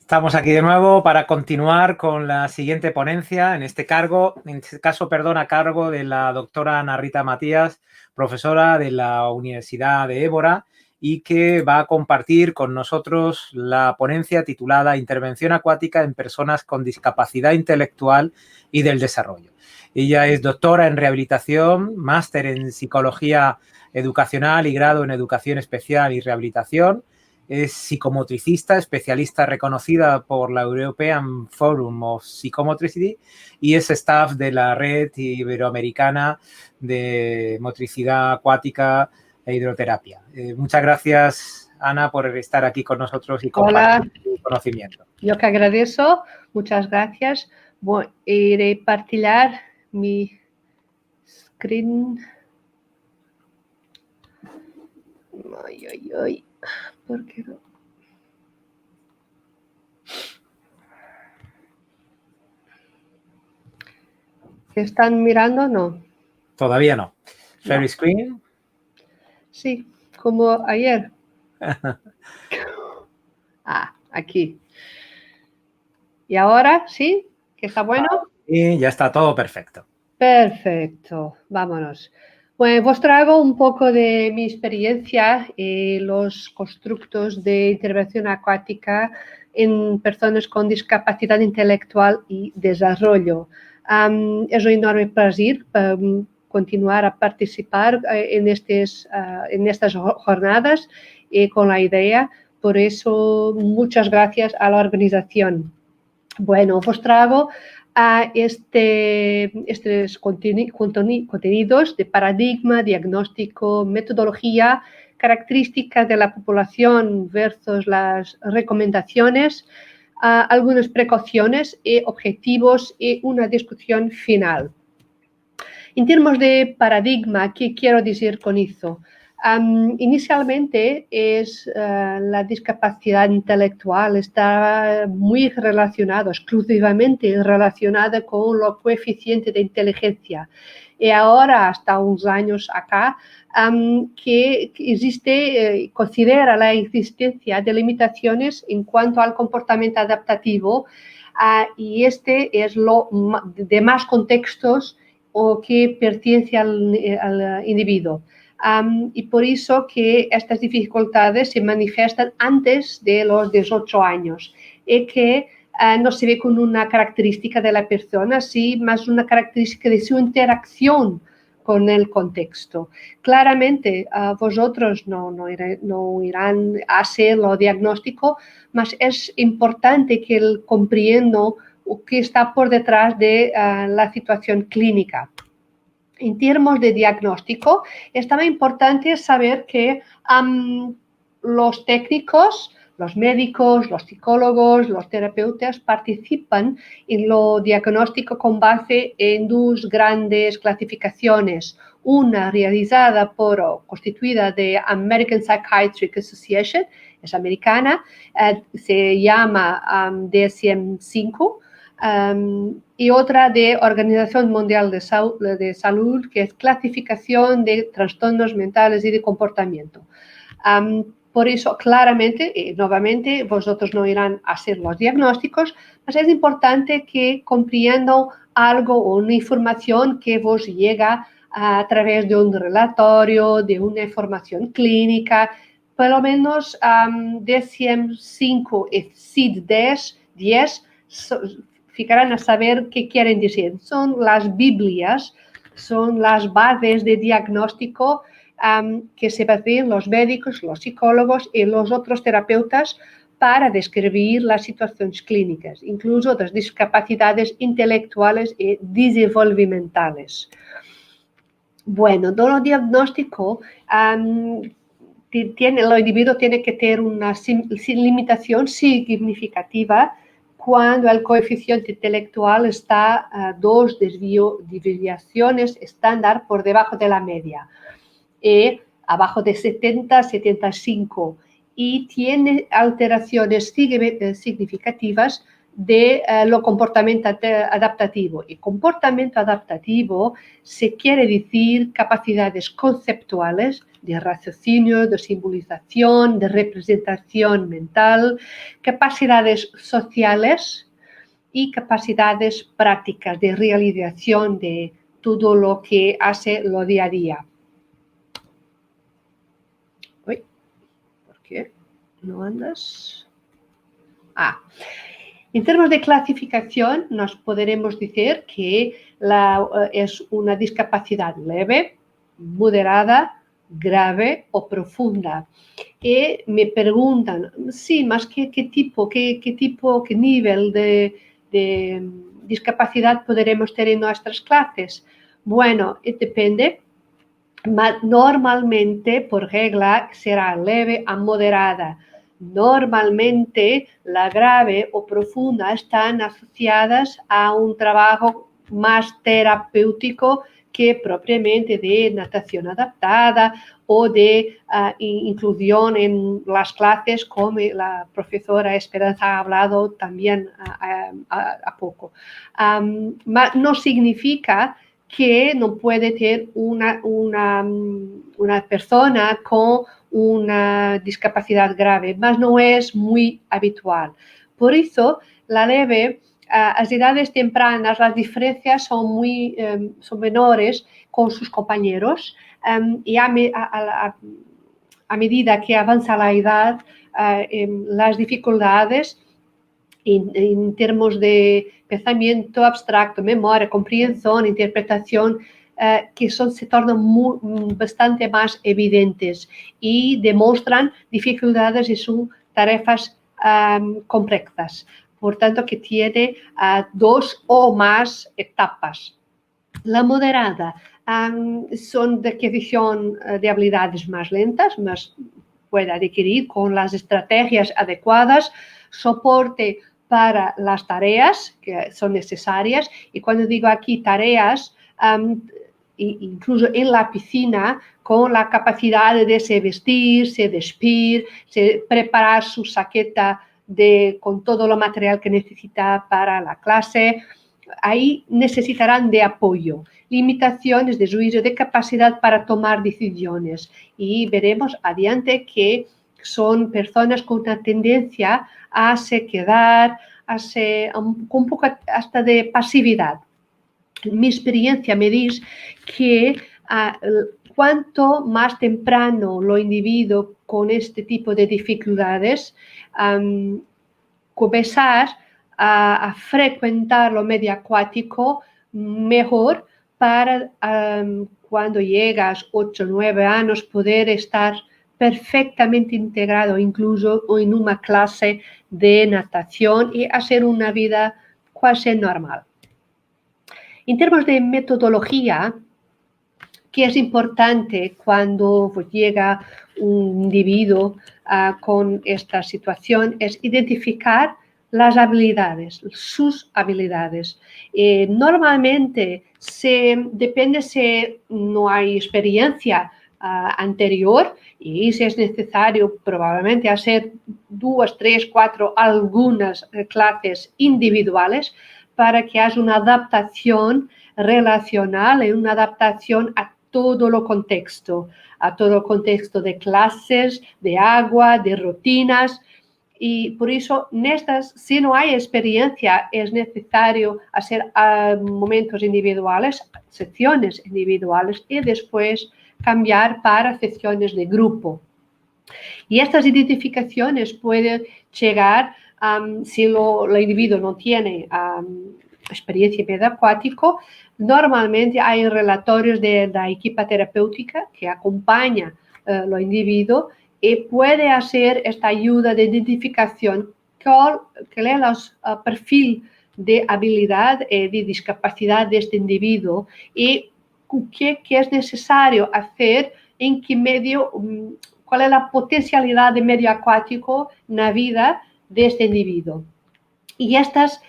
Estamos aquí de nuevo para continuar con la siguiente ponencia, en este caso, a cargo de la doctora Ana Rita Matías, profesora de la Universidad de Évora, y que va a compartir con nosotros la ponencia titulada Intervención acuática en personas con discapacidad intelectual y del desarrollo. Ella es doctora en rehabilitación, máster en psicología educacional y grado en educación especial y rehabilitación. Es psicomotricista, especialista reconocida por la European Forum of Psychomotricity y es staff de la Red Iberoamericana de Motricidad Acuática e Hidroterapia. Muchas gracias, Ana, por estar aquí con nosotros y compartir tu conocimiento. Yo que agradezco, muchas gracias. Voy a partilhar mi screen. Ay. ¿Por qué no? ¿Están mirando? No. Todavía no. Share screen. Sí, como ayer. Aquí. ¿Y ahora sí? ¿Que está bueno? Y ya está todo perfecto. Perfecto, vámonos. Bueno, os traigo un poco de mi experiencia en los constructos de intervención acuática en personas con discapacidad intelectual y desarrollo. Es un enorme placer continuar a participar en estas jornadas con la idea. Por eso, muchas gracias a la organización. Bueno, os traigo a estos contenidos de paradigma, diagnóstico, metodología, características de la población versus las recomendaciones, algunas precauciones y objetivos y una discusión final. En términos de paradigma, ¿qué quiero decir con eso? Inicialmente la discapacidad intelectual está muy relacionada, exclusivamente relacionada con los coeficientes de inteligencia. Y ahora, hasta unos años acá, que existe, considera la existencia de limitaciones en cuanto al comportamiento adaptativo, y este es lo de más contextos o que pertenece al individuo. Y por eso que estas dificultades se manifiestan antes de los 18 años y que no se ve como una característica de la persona, sino más una característica de su interacción con el contexto. Claramente, vosotros no irán a hacer lo diagnóstico, mas es importante que él comprenda o que está por detrás de la situación clínica. En términos de diagnóstico, es también importante saber que los técnicos, los médicos, los psicólogos, los terapeutas participan en lo diagnóstico con base en dos grandes clasificaciones. Una realizada constituida de American Psychiatric Association, es americana, se llama DSM-5, y otra de Organización Mundial de Salud, que es clasificación de trastornos mentales y de comportamiento. Por eso, claramente, y nuevamente, vosotros no irán a hacer los diagnósticos, pero es importante que comprendan algo o una información que vos llega a través de un relatorio, de una información clínica, por lo menos DSM-5 y CID-10 ficarán a saber qué quieren decir. Son las Biblias, son las bases de diagnóstico que se basan los médicos, los psicólogos y los otros terapeutas para describir las situaciones clínicas, incluso las discapacidades intelectuales y desenvolvimentales. Bueno, todo el diagnóstico el individuo tiene que tener una limitación significativa cuando el coeficiente intelectual está a 2 desviaciones estándar por debajo de la media, y abajo de 70, 75, y tiene alteraciones significativas de lo comportamiento adaptativo. Y comportamiento adaptativo se quiere decir capacidades conceptuales de raciocinio, de simbolización, de representación mental, capacidades sociales y capacidades prácticas de realización de todo lo que hace lo día a día. Uy, ¿por qué no andas? En términos de clasificación, nos podremos decir que es una discapacidad leve, moderada, grave o profunda. Y me preguntan, sí, más qué tipo, qué nivel de discapacidad podremos tener en nuestras clases. Bueno, depende. Normalmente, por regla, será leve a moderada. Normalmente, la grave o profunda están asociadas a un trabajo más terapéutico que propiamente de natación adaptada o de inclusión en las clases, como la profesora Esperanza ha hablado también a poco. No significa que no puede tener una persona con una discapacidad grave, mas no es muy habitual. Por eso, la leve, a las edades tempranas, las diferencias son menores con sus compañeros y a medida que avanza la edad, las dificultades en términos de pensamiento abstracto, memoria, comprensión, interpretación, que se tornan bastante más evidentes y demuestran dificultades y son tareas complejas. Por tanto, que tiene 2 o más etapas. La moderada son de adquisición de habilidades más lentas, más puede adquirir con las estrategias adecuadas, soporte para las tareas que son necesarias. Y cuando digo aquí tareas, incluso en la piscina, con la capacidad de se vestir, se despir, se preparar su saqueta con todo lo material que necesita para la clase. Ahí necesitarán de apoyo, limitaciones de juicio, de capacidad para tomar decisiones. Y veremos adiante que son personas con una tendencia a sequedad, con un poco hasta de pasividad. Mi experiencia me dice que cuanto más temprano lo individuo con este tipo de dificultades comenzar a frecuentar lo medio acuático mejor para cuando llegas 8 o 9 años poder estar perfectamente integrado incluso en una clase de natación y hacer una vida casi normal. En términos de metodología, que es importante cuando llega un individuo con esta situación, es identificar las habilidades, sus habilidades. Normalmente depende si no hay experiencia anterior y si es necesario probablemente hacer 2, 3, 4, algunas clases individuales para que haya una adaptación relacional y una adaptación a todo el contexto de clases, de agua, de rutinas. Y por eso, si no hay experiencia, es necesario hacer momentos individuales, secciones individuales y después cambiar para secciones de grupo. Y estas identificaciones pueden llegar si el individuo no tiene experiencia en medio acuático. Normalmente hay relatorios de la equipa terapéutica que acompaña al individuo y puede hacer esta ayuda de identificación que lee el perfil de habilidad y de discapacidad de este individuo y qué es necesario hacer, en qué medio, cuál es la potencialidad de medio acuático en la vida de este individuo. Y estas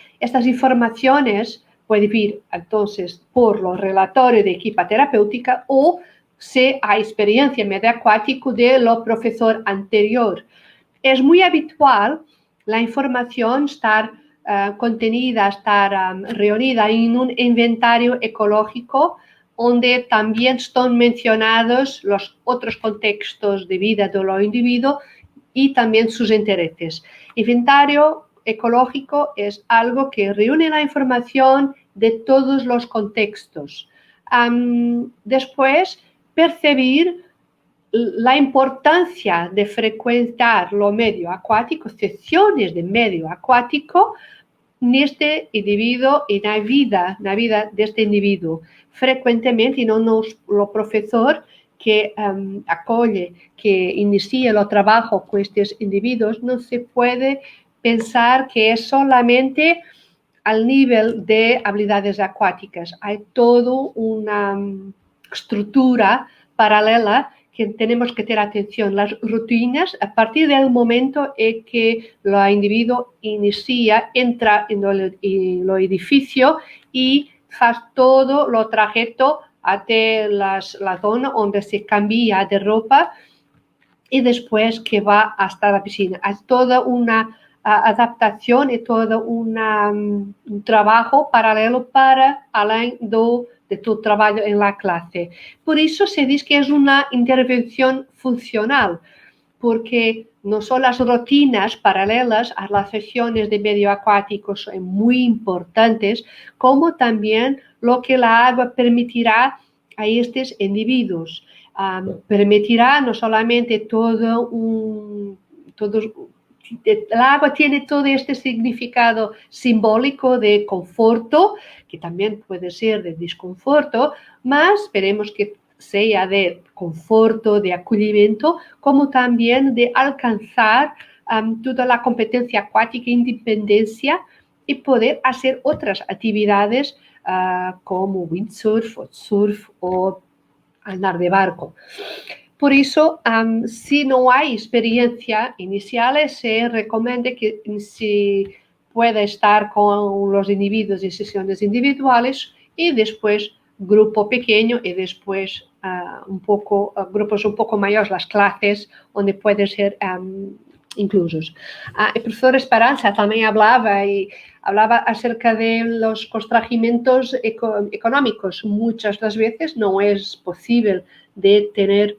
informaciones pueden ir entonces por los relatorios de equipa terapéutica o si hay experiencia en medio acuático de lo profesor anterior. Es muy habitual la información estar contenida, estar reunida en un inventario ecológico donde también están mencionados los otros contextos de vida de los individuos y también sus intereses. Inventario ecológico es algo que reúne la información de todos los contextos. Después, percibir la importancia de frecuentar lo medio acuático, secciones de medio acuático, en este individuo y en la vida de este individuo. Frecuentemente, y no lo profesor que acoge, que inicia el trabajo con estos individuos, no se puede pensar que es solamente al nivel de habilidades acuáticas. Hay toda una estructura paralela que tenemos que tener atención. Las rutinas, a partir del momento en que el individuo entra en el edificio y hace todo lo trayecto hasta la zona donde se cambia de ropa y después que va hasta la piscina. Hay toda una adaptación y todo un trabajo paralelo para além de tu trabajo en la clase. Por eso se dice que es una intervención funcional, porque no son las rutinas paralelas a las sesiones de medio acuático son muy importantes, como también lo que la agua permitirá a estos individuos. Permitirá no solamente el agua tiene todo este significado simbólico de conforto, que también puede ser de desconforto, mas esperemos que sea de conforto, de acogimiento, como también de alcanzar toda la competencia acuática e independencia y poder hacer otras actividades como windsurf o surf o andar de barco. Por eso, si no hay experiencia inicial, se recomienda que se pueda estar con los individuos en sesiones individuales y después grupo pequeño y después grupos un poco mayores, las clases, donde pueden ser inclusos. El profesor Esperanza también hablaba acerca de los constreñimientos económicos. Muchas de las veces no es posible de tener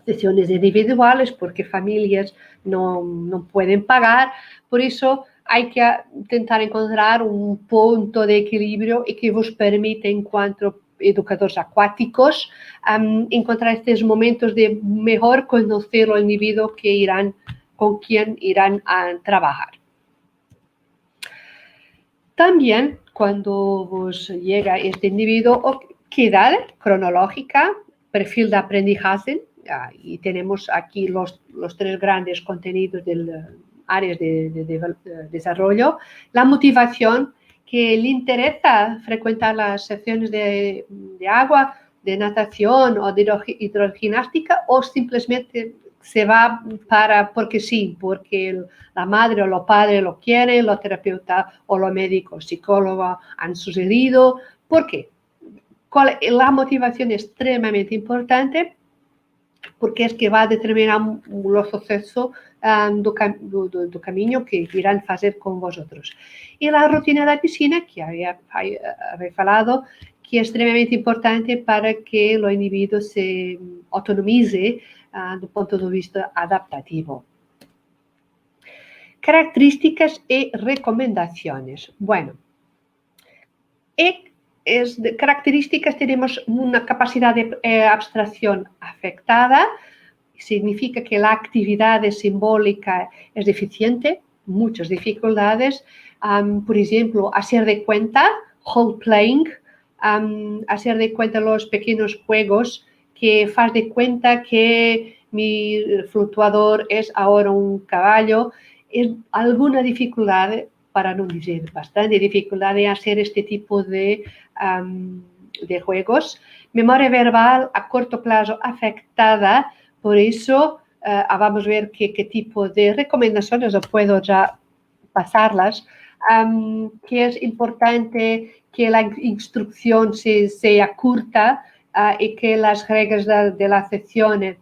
sesiones individuales porque familias no pueden pagar. Por eso hay que intentar encontrar un punto de equilibrio y que os permita, en cuanto educadores acuáticos, encontrar estos momentos de mejor conocer al individuo con quien irán a trabajar. También, cuando os llega este individuo, ¿qué edad cronológica, perfil de aprendizaje? Y tenemos aquí los tres grandes contenidos del áreas de desarrollo. La motivación, que le interesa frecuentar las secciones de agua, de natación o de hidroginástica, o simplemente se va porque sí, porque la madre o los padres lo quieren, los terapeutas o los médicos, psicólogos han sugerido. ¿Por qué? La motivación es extremadamente importante, porque es que va a determinar los sucesos do caminho que irán fazer con vosotros. Y la rutina de la piscina, que había falado, que es extremadamente importante para que el individuo se autonomice do ponto de vista adaptativo. Características y recomendaciones. Bueno, de características tenemos una capacidad de abstracción afectada. Significa que la actividad simbólica es deficiente, muchas dificultades. Por ejemplo, hacer de cuenta, role playing, hacer de cuenta los pequeños juegos que faz de cuenta que mi fluctuador es ahora un caballo. Es alguna dificultad, para no decir bastante dificultad, de hacer este tipo de juegos. Memoria verbal a corto plazo afectada. Por eso, vamos a ver qué tipo de recomendaciones, o puedo ya pasarlas, que es importante que la instrucción sea corta y que las reglas de la sección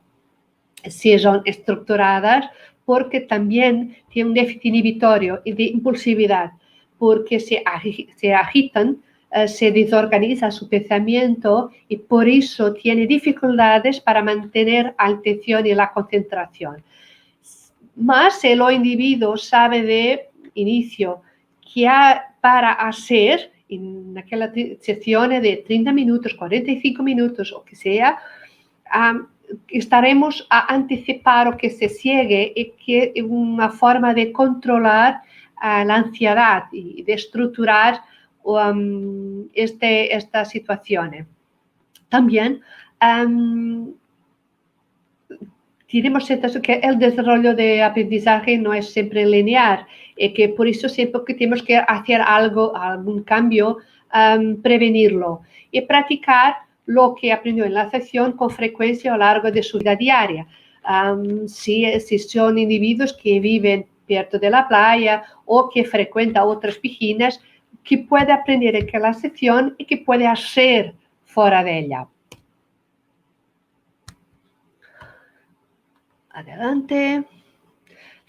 sean estructuradas, porque también tiene un déficit inhibitorio y de impulsividad. porque se agitan, se desorganiza su pensamiento y por eso tiene dificultades para mantener la atención y la concentración. Más el individuo sabe de inicio que para hacer en aquella sesión de 30 minutos, 45 minutos o que sea, estaremos a anticipar o que se sigue y que es una forma de controlar la ansiedad y de estructurar estas situaciones. También tenemos que el desarrollo de aprendizaje no es siempre lineal y que por eso siempre que tenemos que hacer algún cambio, prevenirlo y practicar lo que aprendió en la sesión con frecuencia a lo largo de su vida diaria. Si son individuos que viven cerca de la playa o que frecuentan otras piscinas, que puede aprender en aquella sesión y que puede hacer fuera de ella. Adelante.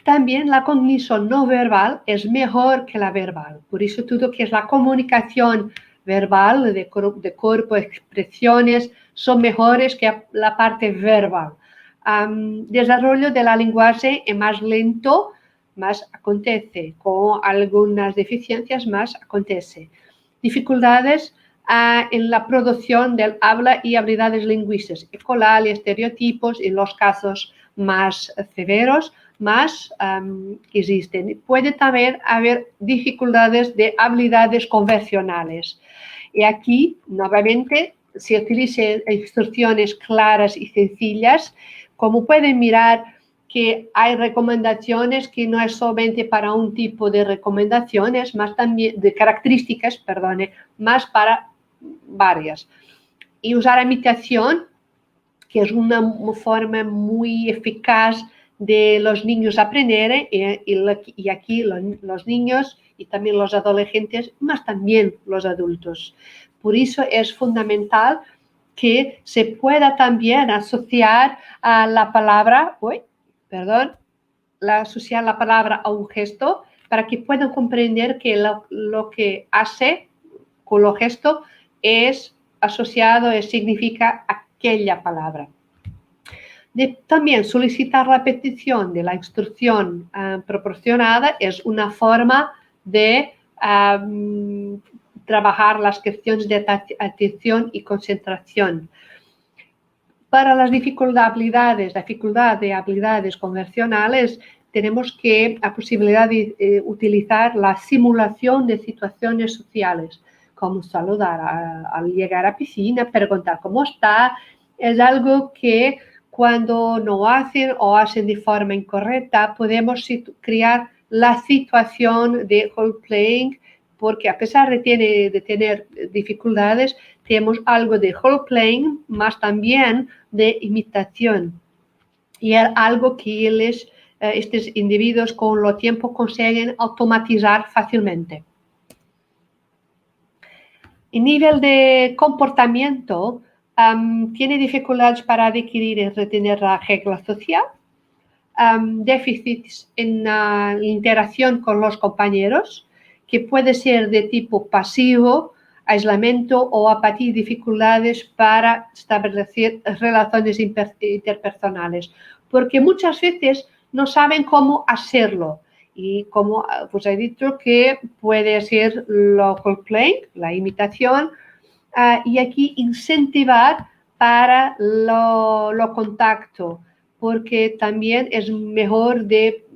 También la cognición no verbal es mejor que la verbal. Por eso todo que es la comunicación verbal de cuerpo, expresiones, son mejores que la parte verbal. Desarrollo de la lenguaje es más lento, más acontece. Con algunas deficiencias más acontece. Dificultades en la producción del habla y habilidades lingüísticas, escolar y estereotipos en los casos más severos, más existen. Puede también haber dificultades de habilidades convencionales. Y aquí, nuevamente, se utilizan instrucciones claras y sencillas. Como pueden mirar que hay recomendaciones que no es solamente para un tipo de recomendaciones, más también de características, perdone, más para varias. Y usar imitación, que es una forma muy eficaz de los niños aprender, y aquí los niños y también los adolescentes, más también los adultos. Por eso es fundamental que se pueda también asociar a la palabra, asociar la palabra a un gesto para que puedan comprender que lo que hace con los gestos es asociado, significa aquella palabra. También solicitar la petición de la instrucción proporcionada es una forma de trabajar las cuestiones de atención y concentración. Para las dificultad de habilidades convencionales, tenemos la posibilidad de utilizar la simulación de situaciones sociales, como saludar al llegar a la piscina, preguntar cómo está. Es algo que cuando no hacen o hacen de forma incorrecta, podemos crear la situación de role-playing, porque a pesar de tener dificultades, tenemos algo de role-playing, más también de imitación. Y es algo que estos individuos con el tiempo consiguen automatizar fácilmente. El nivel de comportamiento tiene dificultades para adquirir y retener la regla social, déficits en la interacción con los compañeros, que puede ser de tipo pasivo, aislamiento o apatía, dificultades para establecer relaciones interpersonales, porque muchas veces no saben cómo hacerlo. Y como pues he dicho que puede ser lo role-playing, la imitación, y aquí incentivar para lo contacto, porque también es mejor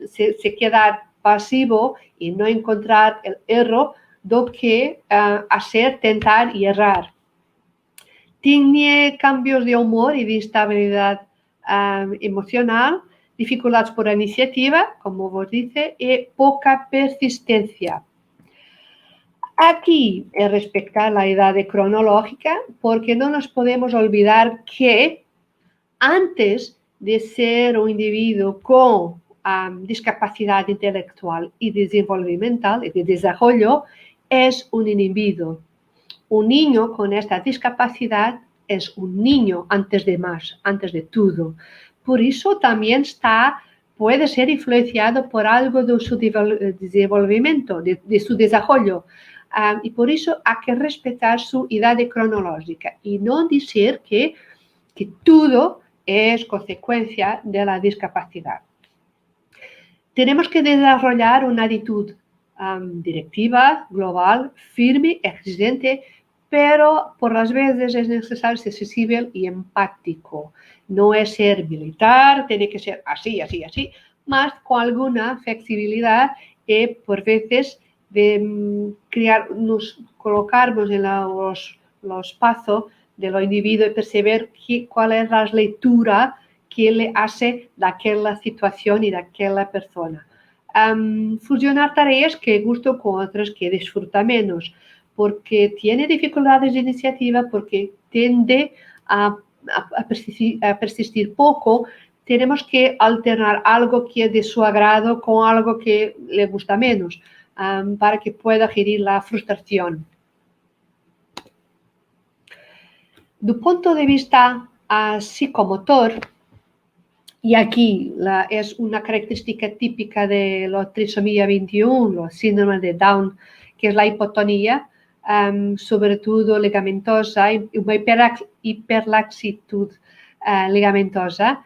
se quedar pasivo y no encontrar el error do que tentar y errar. Tiene cambios de humor y de estabilidad emocional, dificultades por iniciativa, como vos dice, y poca persistencia. Aquí es respetar la edad cronológica, porque no nos podemos olvidar que antes de ser un individuo con discapacidad intelectual y desenvolvimental y de desarrollo, es un individuo. Un niño con esta discapacidad es un niño antes de todo. Por eso también está puede ser influenciado por algo de su desenvolvimiento, de su desarrollo. Y por eso hay que respetar su edad cronológica y no decir que todo es consecuencia de la discapacidad. Tenemos que desarrollar una actitud directiva, global, firme, exigente, pero por las veces es necesario ser sensible y empático. No es ser militar, tiene que ser así, así, así, más con alguna flexibilidad y por veces de colocarnos en los pasos de los individuos y perceber cuál es la lectura que le hace de aquella situación y de aquella persona. Fusionar tareas que gusto con otras que disfruta menos, porque tiene dificultades de iniciativa, porque tiende a persistir poco, tenemos que alternar algo que es de su agrado con algo que le gusta menos, para que pueda gerir la frustración. Do punto de vista psicomotor, y aquí es una característica típica de la trisomía 21, el síndrome de Down, que es la hipotonía, sobre todo ligamentosa, una hiperlaxitud ligamentosa,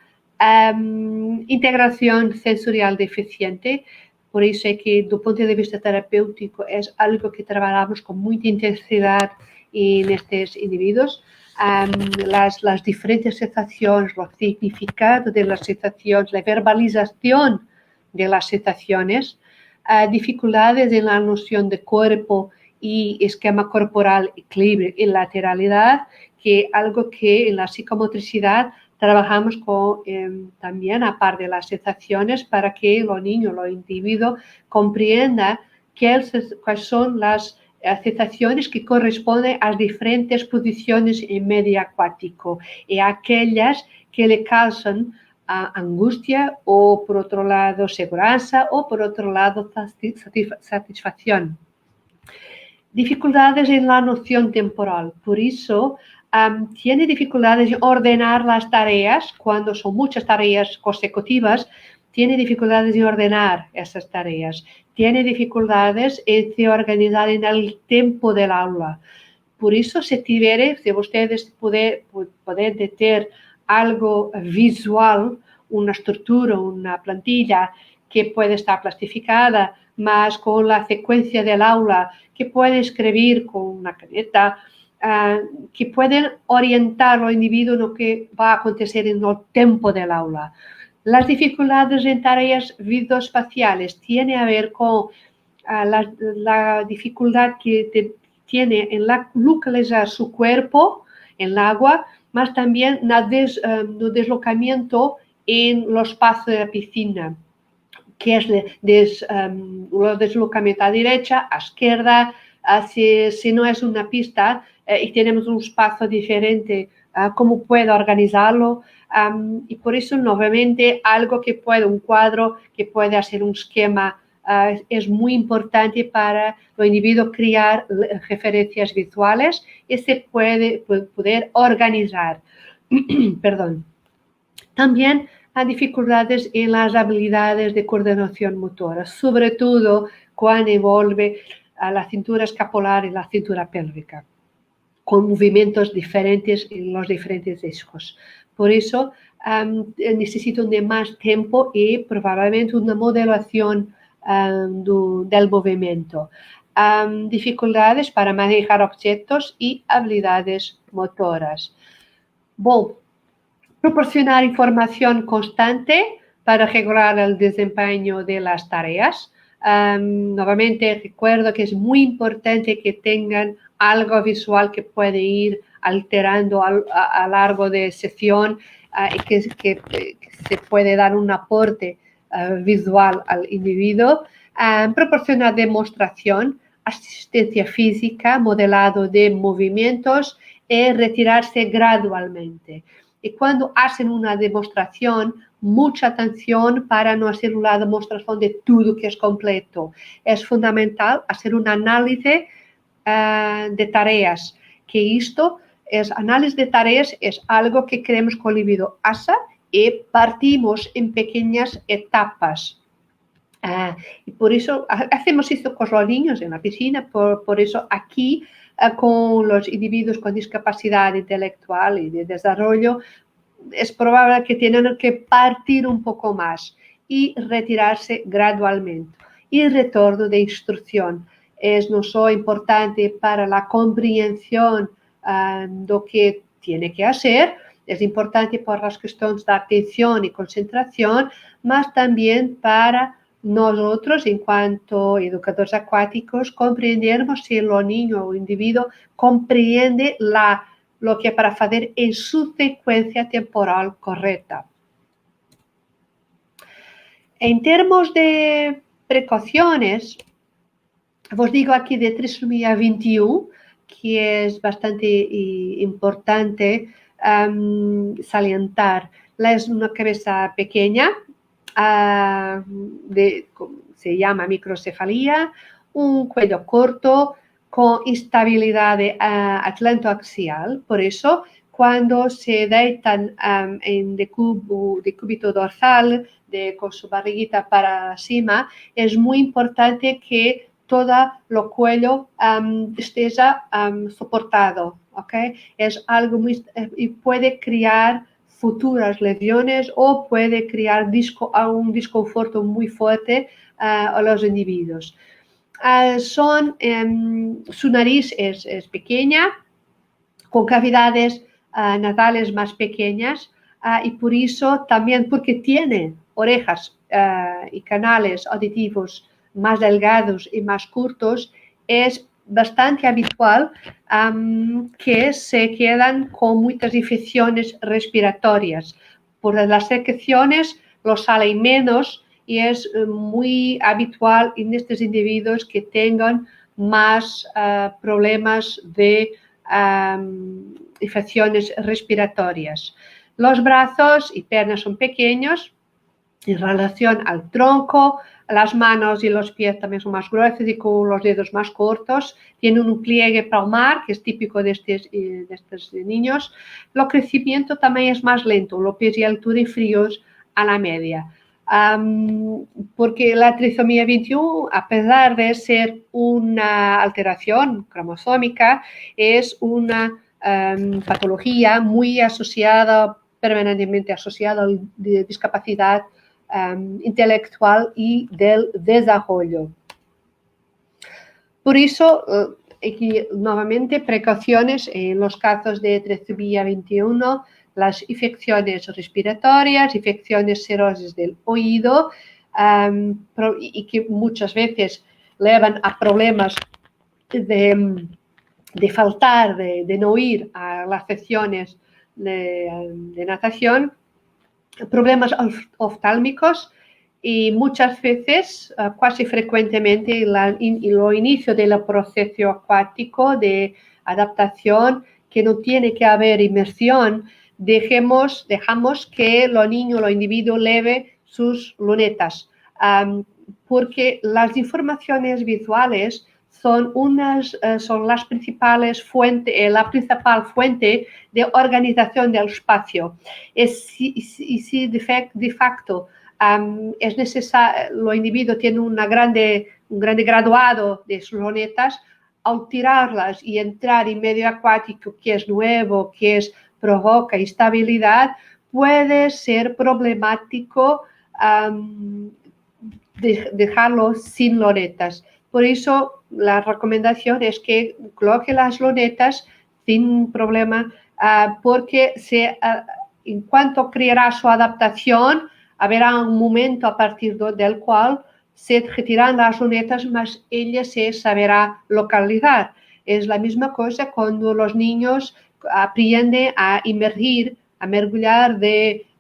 integración sensorial deficiente. Por eso es que, do punto de vista terapéutico, es algo que trabajamos con mucha intensidad en estos individuos. Las diferentes sensaciones, los significados de las sensaciones, la verbalización de las sensaciones, dificultades en la noción de cuerpo y esquema corporal, equilibrio y lateralidad, que algo que en la psicomotricidad trabajamos con, también aparte de las sensaciones para que los niños, los individuos comprendan cuáles son las sensaciones que corresponden a diferentes posiciones en medio acuático y aquellas que le causan angustia o por otro lado seguridad o por otro lado satisfacción. Dificultades en la noción temporal, por eso tiene dificultades en ordenar las tareas cuando son muchas tareas consecutivas, tiene dificultades en ordenar esas tareas, tiene dificultades en se organizar en el tiempo del aula. Por eso, si ustedes pueden tener algo visual, una estructura, una plantilla que puede estar plastificada, más con la secuencia del aula, que puede escribir con una caneta, que pueden orientar al individuo en lo que va a acontecer en el tiempo del aula. Las dificultades en tareas visoespaciales tienen a ver con la dificultad que tiene en localizar su cuerpo en el agua, más también el deslocamiento en los pasos de la piscina, que es el deslocamiento a derecha, a izquierda, si no es una pista y tenemos un espacio diferente, cómo puedo organizarlo. Y por eso, nuevamente, un cuadro que puede hacer un esquema es muy importante para los individuos crear referencias visuales y se puede poder organizar. Perdón. También hay dificultades en las habilidades de coordinación motora, sobre todo cuando envuelve a la cintura escapular y la cintura pélvica, con movimientos diferentes en los diferentes discos. Por eso necesitan de más tiempo y probablemente una modelación del movimiento. Dificultades para manejar objetos y habilidades motoras. Bueno, proporcionar información constante para regular el desempeño de las tareas. Nuevamente recuerdo que es muy importante que tengan algo visual que puede ir alterando a lo largo de sesión y que se puede dar un aporte visual al individuo. Proporcionar demostración, asistencia física, modelado de movimientos y retirarse gradualmente. Y cuando hacen una demostración, mucha atención para no hacer una demostración de todo que es completo. Es fundamental hacer un análisis de tareas, que esto análisis de tareas es algo que queremos que el individuo haga y partimos en pequeñas etapas. Y por eso hacemos esto con los niños en la piscina, por eso aquí con los individuos con discapacidad intelectual y de desarrollo es probable que tengan que partir un poco más y retirarse gradualmente. Y el retorno de instrucción es no solo importante para la comprensión de lo que tiene que hacer, es importante por las cuestiones de atención y concentración, mas también para nosotros, en cuanto a educadores acuáticos, comprendermos si el niño o el individuo comprende lo que es para hacer en su secuencia temporal correcta. En términos de precauciones, os digo aquí de trisomía 21, que es bastante importante salientar. Es una cabeza pequeña, se llama microcefalía, un cuello corto con instabilidad atlantoaxial. Por eso, cuando se deitan en decúbito dorsal, con su barriguita para cima, es muy importante que todo el cuello esté soportado. ¿Okay? Es algo muy, y puede crear futuras lesiones o puede crear un desconforto muy fuerte a los individuos. Su nariz es pequeña, con cavidades nasales más pequeñas y por eso también porque tiene orejas y canales auditivos más delgados y más cortos, es bastante habitual que se quedan con muchas infecciones respiratorias. Por las secreciones los salen menos y es muy habitual en estos individuos que tengan más problemas de infecciones respiratorias. Los brazos y piernas son pequeños en relación al tronco, las manos y los pies también son más gruesos y con los dedos más cortos. Tienen un pliegue palmar, que es típico de estos niños. El crecimiento también es más lento, los pies y altura inferiores a la media. Porque la trisomía 21, a pesar de ser una alteración cromosómica, es una patología muy asociada, permanentemente asociada a la discapacidad intelectual y del desarrollo. Por eso, aquí nuevamente, precauciones en los casos de trisomía 21, las infecciones respiratorias, infecciones serosas del oído y que muchas veces llevan a problemas de faltar, de no ir a las sesiones de natación, problemas oftálmicos y muchas veces, casi frecuentemente, lo inicio del proceso acuático de adaptación, que no tiene que haber inmersión, dejamos que los niños, los individuos, leve sus lunetas, porque las informaciones visuales son las principales fuentes, la principal fuente de organización del espacio. Y si de facto es necesario, los individuos tienen un grande graduado de sus lunetas, al tirarlas y entrar en medio acuático que es nuevo, que provoca instabilidad, puede ser problemático dejarlo sin lunetas. Por eso la recomendación es que coloque las lunetas sin problema, porque en cuanto creará su adaptación, habrá un momento a partir del cual se retirarán las lunetas, mas ella se saberá localizar. Es la misma cosa cuando los niños aprenden a emergir, a mergullar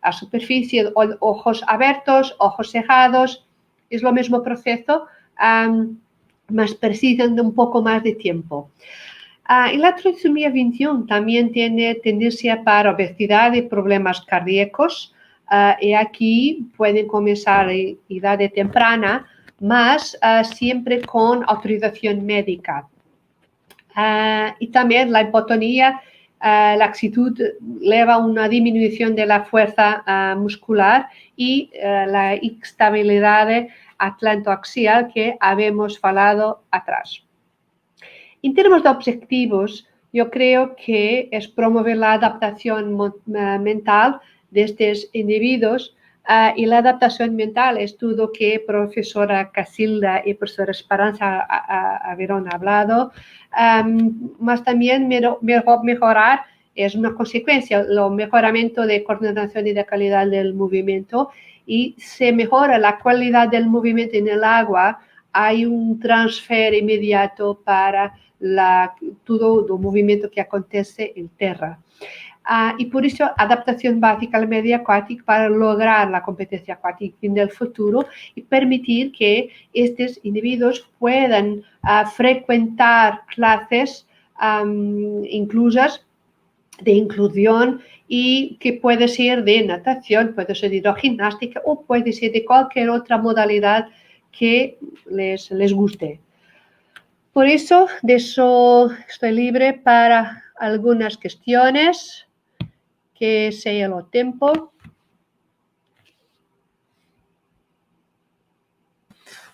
a superficie, ojos abiertos, ojos cerrados. Es lo mismo proceso, mas precisan de un poco más de tiempo. Y la trisomía 21 también tiene tendencia para obesidad y problemas cardíacos. Y aquí pueden comenzar en edad temprana, mas siempre con autorización médica. Y también la hipotonía laxitud lleva a una disminución de la fuerza muscular y la estabilidad atlantoaxial que habíamos hablado atrás. En términos de objetivos, yo creo que es promover la adaptación mental de estos individuos y la adaptación mental es todo que profesora Casilda y profesora Esperanza habieron hablado, más también mejorar es una consecuencia, el mejoramiento de coordinación y de calidad del movimiento y se mejora la calidad del movimiento en el agua, hay un transfer inmediato para todo el movimiento que acontece en tierra. Y por eso adaptación básica al medio acuático para lograr la competencia acuática en el futuro y permitir que estos individuos puedan frecuentar clases inclusas de inclusión y que puede ser de natación, puede ser de hidrogimnástica o puede ser de cualquier otra modalidad que les guste. Por eso, de eso estoy libre para algunas cuestiones que sea el tiempo.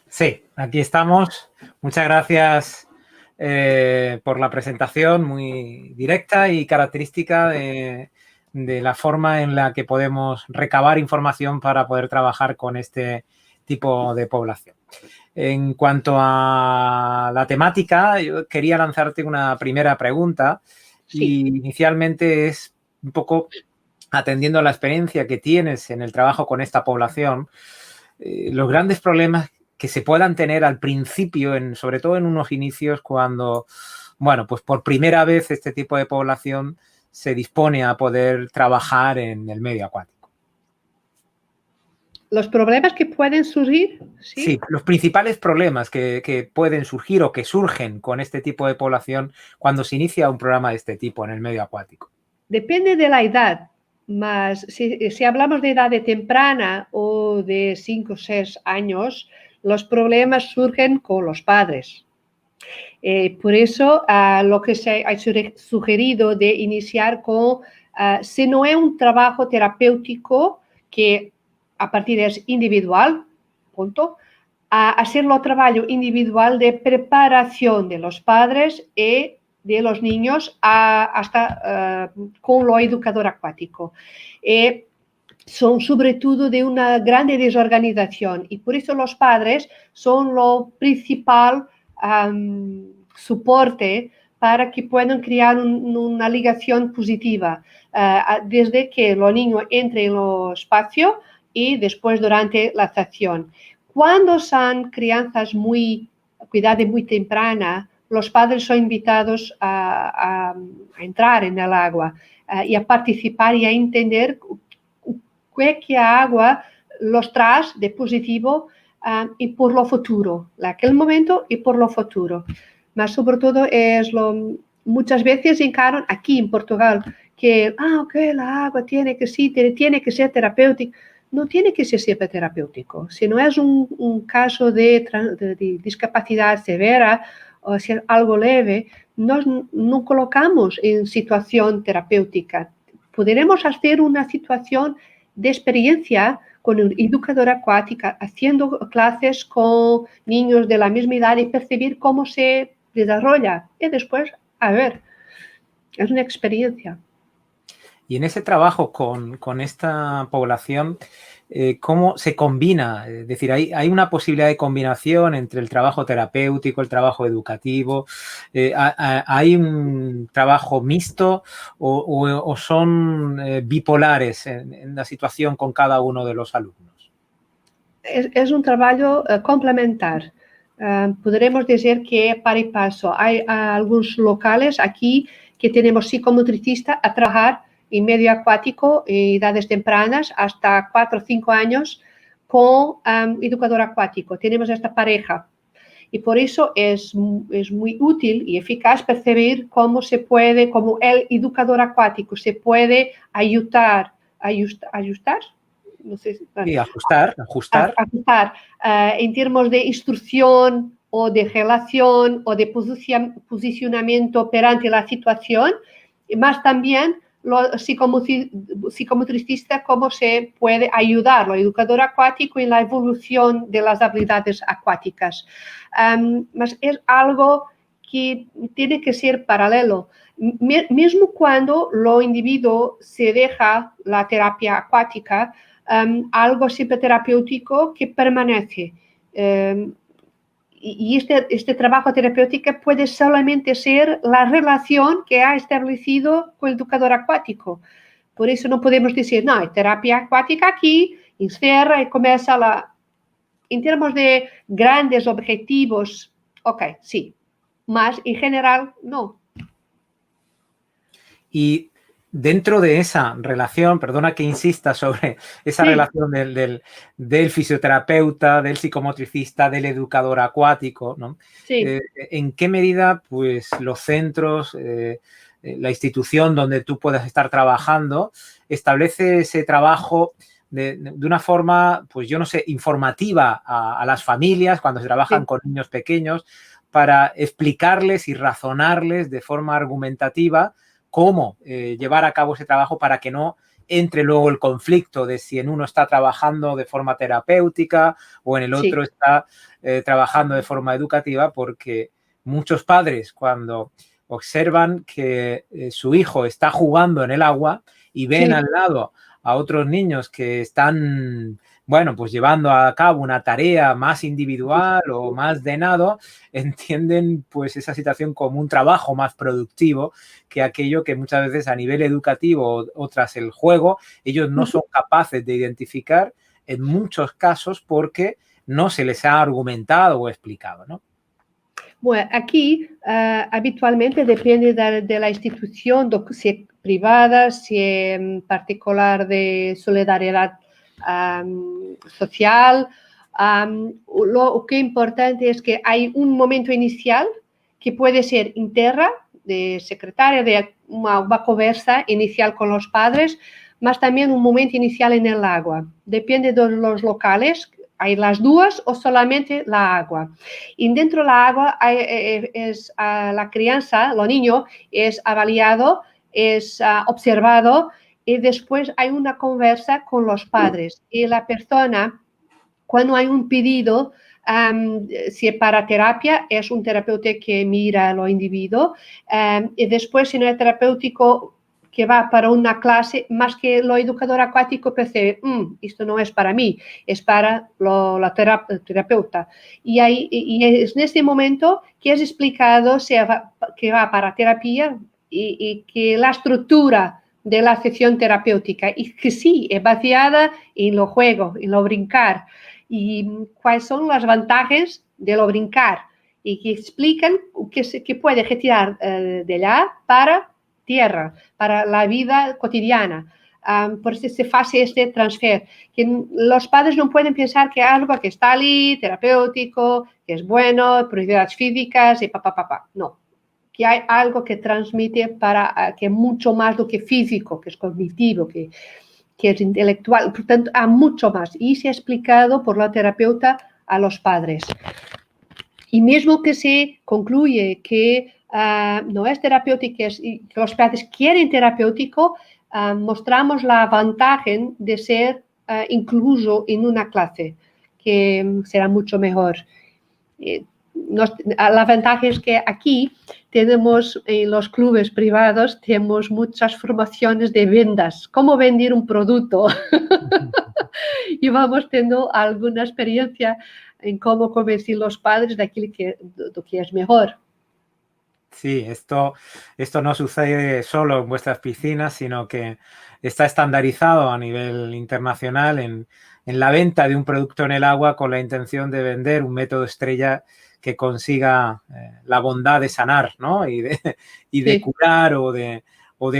Sí, aquí estamos. Muchas gracias por la presentación muy directa y característica de la forma en la que podemos recabar información para poder trabajar con este tipo de población. En cuanto a la temática, yo quería lanzarte una primera pregunta y inicialmente es un poco atendiendo a la experiencia que tienes en el trabajo con esta población, los grandes problemas que se puedan tener al principio, sobre todo en unos inicios cuando, bueno, pues por primera vez este tipo de población se dispone a poder trabajar en el medio acuático. ¿Los problemas que pueden surgir? Sí, los principales problemas que pueden surgir o que surgen con este tipo de población cuando se inicia un programa de este tipo en el medio acuático. Depende de la edad, mas si hablamos de edad temprana o de 5 o 6 años, los problemas surgen con los padres. Por eso, lo que se ha sugerido de iniciar con, si no es un trabajo terapéutico que a partir es individual, punto, a hacerlo trabajo individual de preparación de los padres y de los niños hasta con lo educador acuático. Son sobre todo de una grande desorganización y por eso los padres son lo principal soporte para que puedan crear una ligación positiva desde que los niños entren en el espacio y después durante la estación. Cuando son crianzas cuidada muy temprana, los padres son invitados a entrar en el agua y a participar y a entender que a agua los trae de positivo y por lo futuro, en aquel momento y por lo futuro. Mas sobre todo muchas veces encaran aquí en Portugal que la agua tiene que ser terapéutica. No tiene que ser siempre terapéutico. Si no es un caso de discapacidad severa o si es algo leve, no colocamos en situación terapéutica. Podremos hacer una situación de experiencia con una educadora acuática, haciendo clases con niños de la misma edad y percibir cómo se desarrolla. Y después, a ver, es una experiencia. Y en ese trabajo con esta población, ¿cómo se combina? Es decir, ¿hay una posibilidad de combinación entre el trabajo terapéutico, el trabajo educativo? ¿Hay un trabajo mixto o son bipolares en la situación con cada uno de los alumnos? Es un trabajo complementar. Podremos decir que para y paso. Hay algunos locales aquí que tenemos psicomotricistas a trabajar en medio acuático, en edades tempranas, hasta 4 o 5 años, con educador acuático. Tenemos esta pareja. Y por eso es muy útil y eficaz percibir cómo el educador acuático se puede ayudar. No sé, Sí, ajustar. En términos de instrucción o de relación o de posicionamiento perante la situación Y más también los psicomotricistas, cómo se puede ayudar lo educador acuático en la evolución de las habilidades acuáticas. Mas es algo que tiene que ser paralelo. Mesmo cuando lo individuo se deja la terapia acuática, algo siempre terapéutico que permanece. Y este trabajo terapéutico puede solamente ser la relación que ha establecido con el educador acuático. Por eso no podemos decir, no, hay terapia acuática aquí, encierra y comienza la... En términos de grandes objetivos, ok, sí, mas en general no. Y dentro de esa relación, perdona que insista sobre esa relación del fisioterapeuta, del psicomotricista, del educador acuático, ¿no? Sí. ¿En qué medida pues, los centros, la institución donde tú puedas estar trabajando, establece ese trabajo de una forma, pues yo no sé, informativa a las familias cuando se trabajan con niños pequeños para explicarles y razonarles de forma argumentativa cómo llevar a cabo ese trabajo para que no entre luego el conflicto de si en uno está trabajando de forma terapéutica o en el otro está trabajando de forma educativa, porque muchos padres cuando observan que su hijo está jugando en el agua y ven al lado a otros niños que están, bueno, pues llevando a cabo una tarea más individual o más de nado, entienden pues esa situación como un trabajo más productivo que aquello que muchas veces a nivel educativo o tras el juego ellos no son capaces de identificar en muchos casos porque no se les ha argumentado o explicado, ¿no? Bueno, aquí habitualmente depende de la institución, si es privada, si es particular de solidaridad social. Lo que es importante es que hay un momento inicial que puede ser interna, de secretaria, de una conversa inicial con los padres, más también un momento inicial en el agua. Depende de los locales, hay las dos o solamente la agua. Y dentro de la agua la crianza, los niños, es avaliado, es observado y después hay una conversa con los padres. Y la persona, cuando hay un pedido, si es para terapia, es un terapeuta que mira a los individuos. Y después, si no es terapéutico, que va para una clase, más que lo educador acuático percibe, esto no es para mí, es para la terapeuta. Y es en este momento que es explicado que va para terapia y que la estructura de la sesión terapéutica y que sí, es baseada en lo juego, en lo brincar y cuáles son las ventajas de lo brincar y que explican que puede retirar de allá para tierra, para la vida cotidiana. Por eso se hace este transfer. Que los padres no pueden pensar que algo que está allí, terapéutico, que es bueno, prioridades físicas y papá. No, que hay algo que transmite para que es mucho más do que físico, que es cognitivo, que es intelectual, por tanto, hay mucho más. Y se ha explicado por la terapeuta a los padres. Y mismo que se concluye que no es terapéutico y que los padres quieren terapéutico, mostramos la ventaja de ser incluso en una clase, que será mucho mejor. La ventaja es que aquí tenemos en los clubes privados, tenemos muchas formaciones de ventas, cómo vender un producto. Y vamos teniendo alguna experiencia en cómo convencer los padres de aquello que es mejor. Sí, esto no sucede solo en vuestras piscinas, sino que está estandarizado a nivel internacional en la venta de un producto en el agua con la intención de vender un método estrella que consiga la bondad de sanar, ¿no? Y de curar o de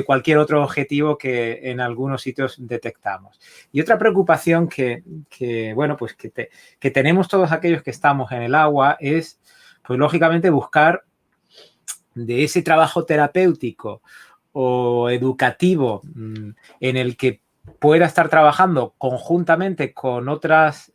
cualquier otro objetivo que en algunos sitios detectamos. Y otra preocupación que bueno, pues que tenemos todos aquellos que estamos en el agua es, pues lógicamente, buscar de ese trabajo terapéutico o educativo en el que pueda estar trabajando conjuntamente con otras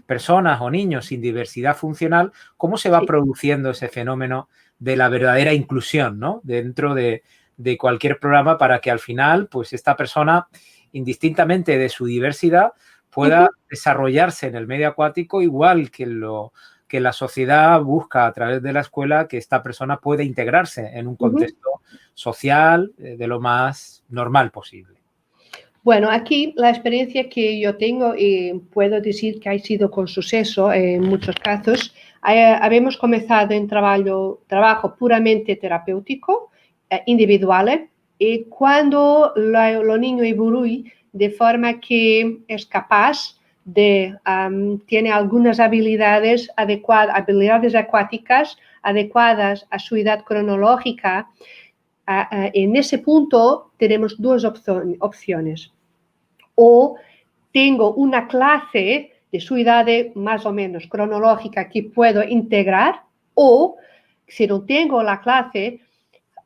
personas o niños sin diversidad funcional, ¿cómo se va produciendo ese fenómeno de la verdadera inclusión, ¿no? Dentro de de cualquier programa para que al final, pues esta persona, indistintamente de su diversidad, pueda desarrollarse en el medio acuático igual que la sociedad busca a través de la escuela que esta persona pueda integrarse en un contexto social de lo más normal posible. Bueno, aquí la experiencia que yo tengo, y puedo decir que ha sido con suceso en muchos casos, habemos comenzado en trabajo puramente terapéutico, individual, y cuando lo niño evoluye de forma que es capaz de, tiene algunas habilidades adecuadas, habilidades acuáticas adecuadas a su edad cronológica, en ese punto tenemos dos opciones. O tengo una clase de su edad más o menos cronológica que puedo integrar, o si no tengo la clase,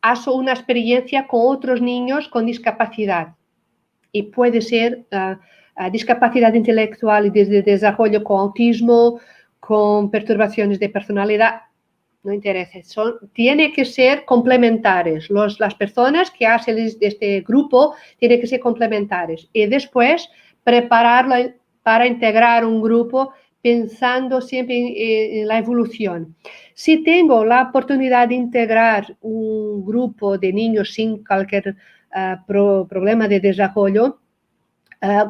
hago una experiencia con otros niños con discapacidad. Y puede ser discapacidad intelectual y de desarrollo con autismo, con perturbaciones de personalidad. No interesa, tiene que ser complementares. Las personas que hacen este grupo tienen que ser complementares. Y después prepararlo para integrar un grupo pensando siempre en la evolución. Si tengo la oportunidad de integrar un grupo de niños sin cualquier problema de desarrollo,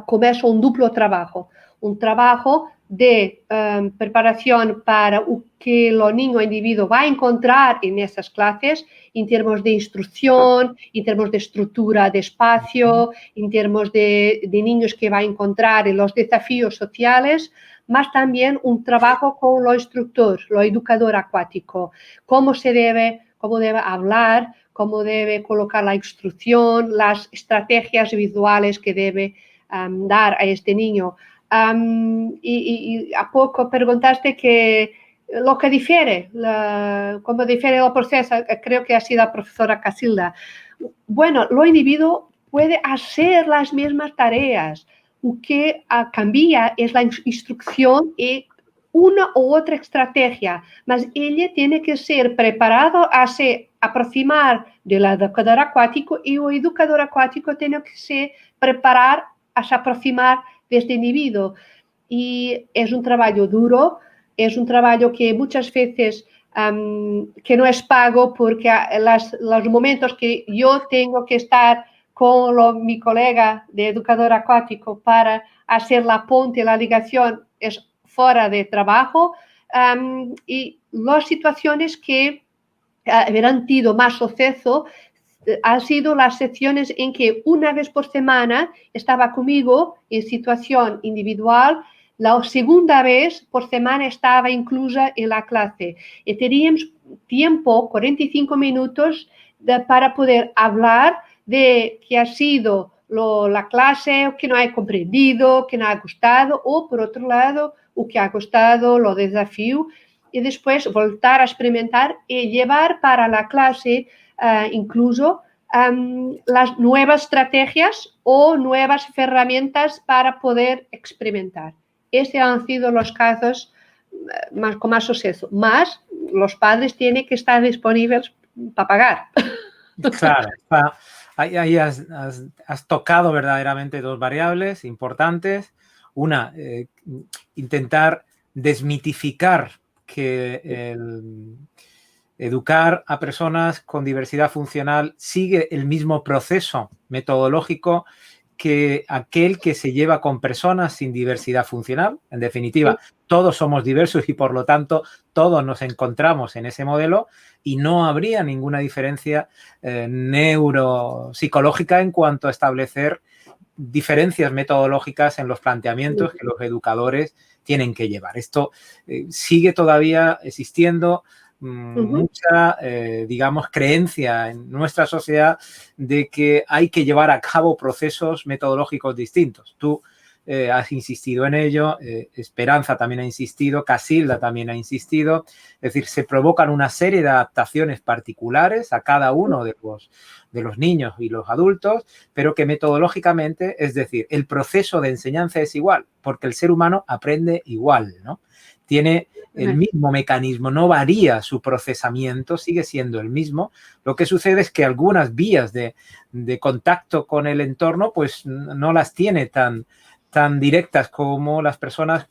começo un duplo trabajo. Un trabajo de preparación para o que el niño o individuo va a encontrar en esas clases, en términos de instrucción, en términos de estructura de espacio, en términos de niños que va a encontrar en los desafíos sociales, más también un trabajo con lo instructor, lo educador acuático, cómo debe hablar, cómo debe colocar la instrucción, las estrategias visuales que debe dar a este niño. Y a poco preguntaste que lo que difiere, cómo difiere el proceso, creo que ha sido la profesora Casilda. Bueno, lo individuo puede hacer las mismas tareas, lo que cambia es la instrucción y una u otra estrategia, mas ella tiene que ser preparado a se aproximar del educador acuático y el educador acuático tiene que se preparar a se aproximar de este individuo. Y es un trabajo duro, es un trabajo que muchas veces que no es pago porque los momentos que yo tengo que estar con mi colega de educador acuático para hacer la ponte, la ligación, es fuera de trabajo. Y las situaciones que habrán tenido más suceso han sido las secciones en que una vez por semana estaba conmigo en situación individual, la segunda vez por semana estaba inclusa en la clase y teníamos tiempo, 45 minutos, para poder hablar de qué ha sido la clase, o que no he comprendido, que no ha gustado, o por otro lado, o que ha gustado, lo desafío, y después voltar a experimentar y llevar para la clase incluso las nuevas estrategias o nuevas herramientas para poder experimentar. Estos han sido los casos con más suceso. Más los padres tienen que estar disponibles para pagar. Claro, ahí has tocado verdaderamente dos variables importantes. Una, intentar desmitificar que educar a personas con diversidad funcional sigue el mismo proceso metodológico que aquel que se lleva con personas sin diversidad funcional. En definitiva, todos somos diversos y por lo tanto todos nos encontramos en ese modelo y no habría ninguna diferencia neuropsicológica en cuanto a establecer diferencias metodológicas en los planteamientos que los educadores tienen que llevar. Esto sigue todavía existiendo mucha, digamos, creencia en nuestra sociedad de que hay que llevar a cabo procesos metodológicos distintos. Tú has insistido en ello, Esperanza también ha insistido, Casilda también ha insistido. Es decir, se provocan una serie de adaptaciones particulares a cada uno de los niños y los adultos, pero que metodológicamente, es decir, el proceso de enseñanza es igual, porque el ser humano aprende igual, ¿no? Tiene el mismo mecanismo, no varía su procesamiento, sigue siendo el mismo. Lo que sucede es que algunas vías de contacto con el entorno pues no las tiene tan directas como las personas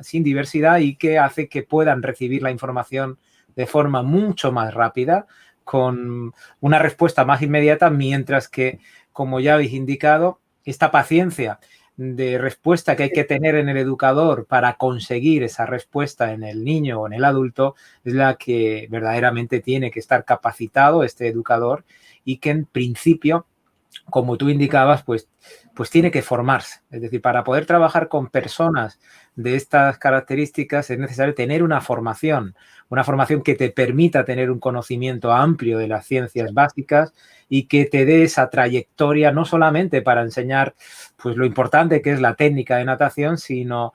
sin diversidad, y que hace que puedan recibir la información de forma mucho más rápida, con una respuesta más inmediata, mientras que, como ya habéis indicado, esta paciencia de respuesta que hay que tener en el educador para conseguir esa respuesta en el niño o en el adulto es la que verdaderamente tiene que estar capacitado este educador, y que en principio, como tú indicabas, pues tiene que formarse. Es decir, para poder trabajar con personas de estas características es necesario tener una formación que te permita tener un conocimiento amplio de las ciencias básicas y que te dé esa trayectoria, no solamente para enseñar pues lo importante que es la técnica de natación, sino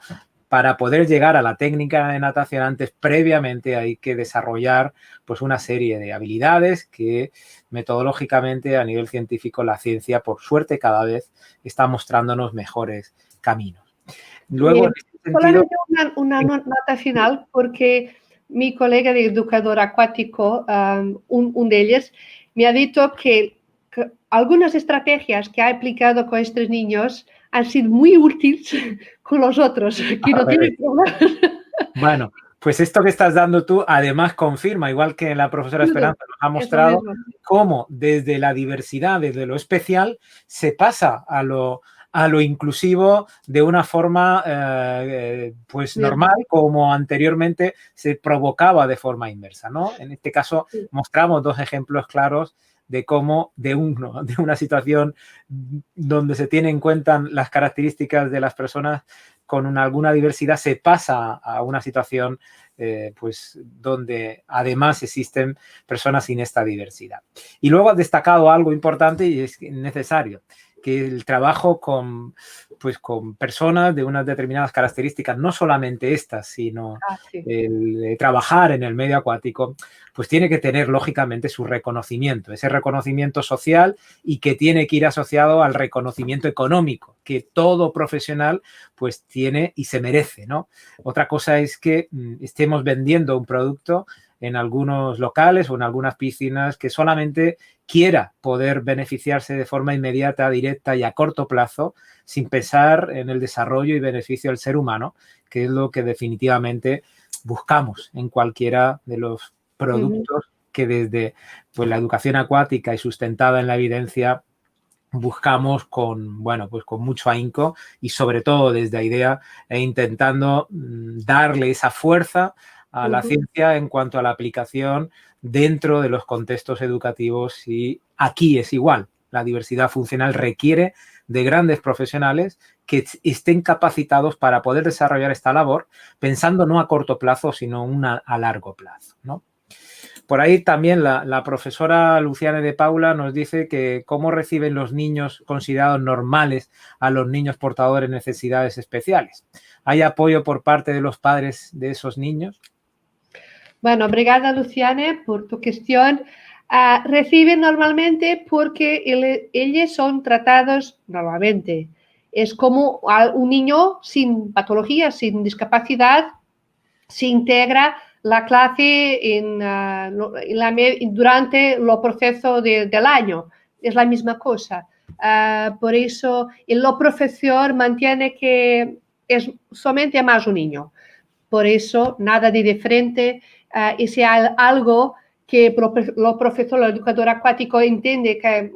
para poder llegar a la técnica de natación antes, previamente hay que desarrollar pues una serie de habilidades que metodológicamente, a nivel científico, la ciencia, por suerte, cada vez está mostrándonos mejores caminos. Luego, en este sentido, solamente una nota final, porque mi colega de educador acuático, un de ellos, me ha dicho que algunas estrategias que ha aplicado con estos niños han sido muy útiles con los otros, que no tienen problemas. Bueno, pues esto que estás dando tú además confirma, igual que la profesora Esperanza nos ha mostrado, cómo desde la diversidad, desde lo especial, se pasa a lo inclusivo de una forma pues normal, como anteriormente se provocaba de forma inversa, ¿no? En este caso mostramos dos ejemplos claros de cómo de una situación donde se tienen en cuenta las características de las personas con alguna diversidad, se pasa a una situación pues donde además existen personas sin esta diversidad. Y luego ha destacado algo importante y es necesario, que el trabajo con personas de unas determinadas características, no solamente estas, sino el trabajar en el medio acuático, pues tiene que tener lógicamente su reconocimiento, ese reconocimiento social, y que tiene que ir asociado al reconocimiento económico que todo profesional pues tiene y se merece, ¿no? Otra cosa es que estemos vendiendo un producto en algunos locales o en algunas piscinas que solamente quiera poder beneficiarse de forma inmediata, directa y a corto plazo, sin pensar en el desarrollo y beneficio del ser humano, que es lo que definitivamente buscamos en cualquiera de los productos que desde pues, la educación acuática y sustentada en la evidencia buscamos con mucho ahínco, y sobre todo desde IDEA intentando darle esa fuerza a la ciencia en cuanto a la aplicación dentro de los contextos educativos. Y aquí es igual, la diversidad funcional requiere de grandes profesionales que estén capacitados para poder desarrollar esta labor, pensando no a corto plazo, sino a largo plazo, ¿no? Por ahí también la profesora Luciane de Paula nos dice que cómo reciben los niños considerados normales a los niños portadores de necesidades especiales. ¿Hay apoyo por parte de los padres de esos niños? Bueno, obrigada, Luciane, por tu cuestión. Reciben normalmente porque ellos son tratados normalmente. Es como un niño sin patología, sin discapacidad, se integra la clase durante el proceso del año. Es la misma cosa. Por eso el profesor mantiene que es solamente más un niño. Por eso nada de diferente. Y si hay algo que el profesor, el educador acuático entiende que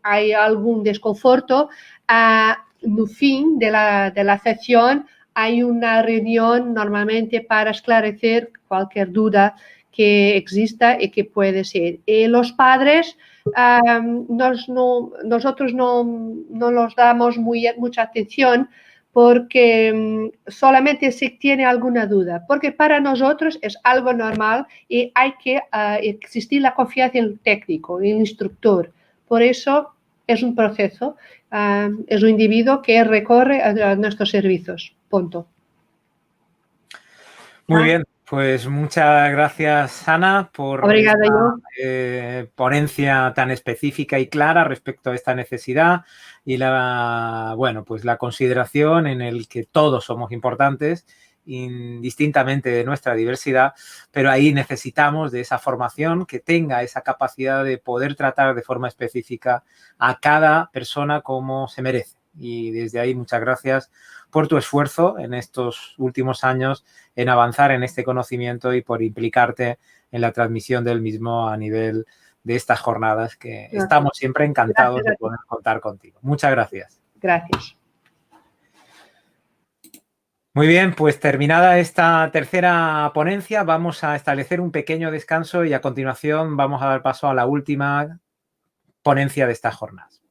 hay algún desconforto, no fin de la sesión hay una reunión normalmente para esclarecer cualquier duda que exista y que puede ser. Y los padres, nosotros no los damos mucha atención, porque solamente si tiene alguna duda, porque para nosotros es algo normal y hay que existir la confianza en el técnico, en el instructor. Por eso es un proceso, es un individuo que recorre a nuestros servicios. Punto. Muy bien, pues muchas gracias, Ana, por Obrigada, esta ponencia tan específica y clara respecto a esta necesidad y la consideración en el que todos somos importantes indistintamente de nuestra diversidad, pero ahí necesitamos de esa formación que tenga esa capacidad de poder tratar de forma específica a cada persona como se merece. Y desde ahí muchas gracias por tu esfuerzo en estos últimos años en avanzar en este conocimiento y por implicarte en la transmisión del mismo a nivel de estas jornadas que estamos siempre encantados de poder contar contigo. Muchas gracias. Gracias. Muy bien, pues terminada esta tercera ponencia, vamos a establecer un pequeño descanso y a continuación vamos a dar paso a la última ponencia de estas jornadas.